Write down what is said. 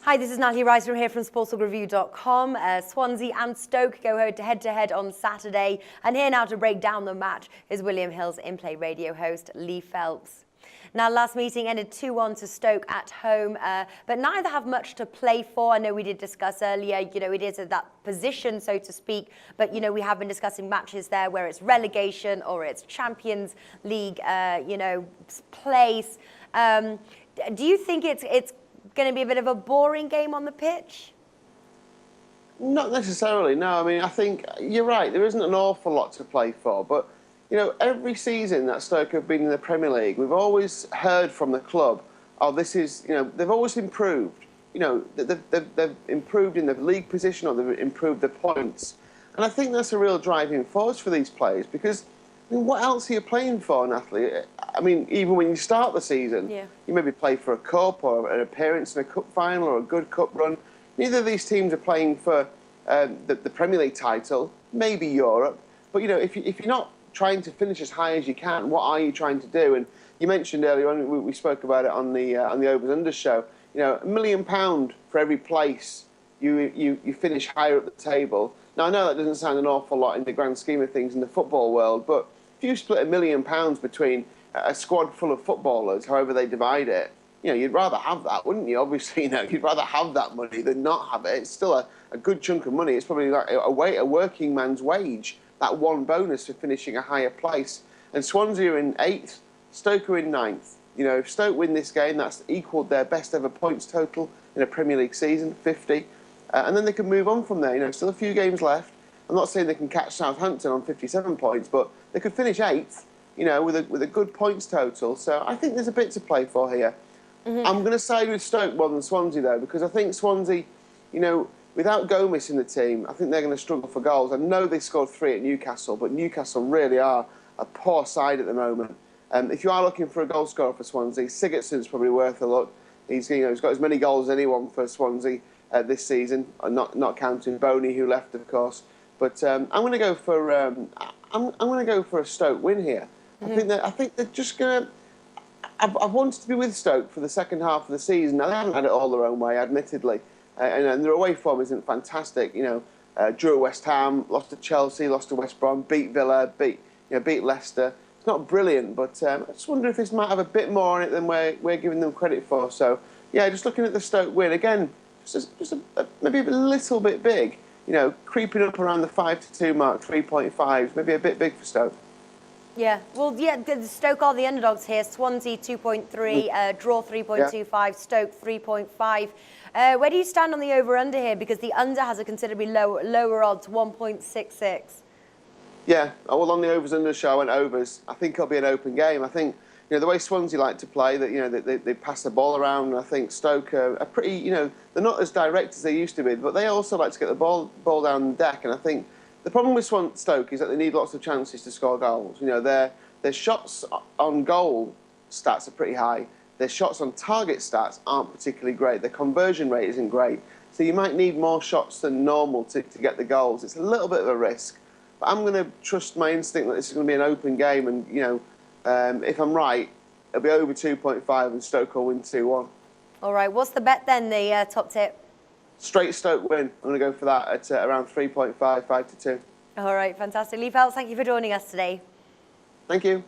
Hi, this is Natalie Rice from sportsreview.com. Swansea and Stoke go head-to-head on Saturday. And here now to break down the match is William Hill's in-play radio host, Lee Phelps. Now, last meeting ended 2-1 to Stoke at home, but neither have much to play for. I know we did discuss earlier, it is at that position, so to speak, but, we have been discussing matches there where it's relegation or it's Champions League, place. Do you think it's going to be a bit of a boring game on the pitch? Not necessarily, no. I mean, I think you're right. There isn't an awful lot to play for, but every season that Stoke have been in the Premier League, we've always heard from the club, oh, this is, they've always improved. They've improved in the league position or they've improved the points. And I think that's a real driving force for these players because, what else are you playing for, Natalie? I mean, even when you start the season, you maybe play for a cup or an appearance in a cup final or a good cup run. Neither of these teams are playing for the Premier League title, maybe Europe. But, if you're not trying to finish as high as you can, what are you trying to do? And you mentioned earlier on, we spoke about it on the Overs/Unders show, £1 million for every place you finish higher up the table. Now, I know that doesn't sound an awful lot in the grand scheme of things in the football world, but if you split £1 million between a squad full of footballers, however they divide it, you'd rather have that, wouldn't you? Obviously, you'd rather have that money than not have it. It's still a good chunk of money. It's probably like a working man's wage, that one bonus for finishing a higher place. And Swansea are in 8th, Stoke are in 9th. If Stoke win this game, that's equalled their best ever points total in a Premier League season, 50. And then they can move on from there. Still a few games left. I'm not saying they can catch Southampton on 57 points, but they could finish 8th, with a good points total. So I think there's a bit to play for here. I'm going to side with Stoke more than Swansea, though, because I think Swansea, without Gomez in the team, I think they're going to struggle for goals. I know they scored 3 at Newcastle, but Newcastle really are a poor side at the moment. If you are looking for a goal scorer for Swansea, Sigurdsson's probably worth a look. He's got as many goals as anyone for Swansea this season, not counting Boney, who left, of course. But I'm going to go for I'm going to go for a Stoke win here. I think they're just going to. I've wanted to be with Stoke for the second half of the season. Now, they haven't had it all their own way, admittedly, and their away form isn't fantastic. Drew at West Ham, lost to Chelsea, lost to West Brom, beat Villa, beat Leicester. It's not brilliant, but I just wonder if this might have a bit more on it than we're giving them credit for. So, yeah, just looking at the Stoke win again, maybe a little bit big. Creeping up around the 5-2 mark, 3.5, maybe a bit big for Stoke. Yeah, well, Stoke are the underdogs here. Swansea 2.3, draw 3.25, Stoke 3.5. Where do you stand on the over/under here? Because the under has a considerably lower odds, 1.66. Yeah, well, on the Overs/Unders show, I went overs. I think it'll be an open game. I think the way Swansea like to play, that they pass the ball around. And I think Stoke are pretty, they're not as direct as they used to be, but they also like to get the ball down the deck. And I think the problem with Stoke is that they need lots of chances to score goals. Their shots on goal stats are pretty high. Their shots on target stats aren't particularly great. Their conversion rate isn't great. So you might need more shots than normal to get the goals. It's a little bit of a risk. But I'm going to trust my instinct that this is going to be an open game. And, if I'm right, it'll be over 2.5 and Stoke will win 2-1. All right, what's the bet then, the top tip? Straight Stoke win. I'm going to go for that at around 3.5, 5-2. All right, fantastic. Lee Phelps, thank you for joining us today. Thank you.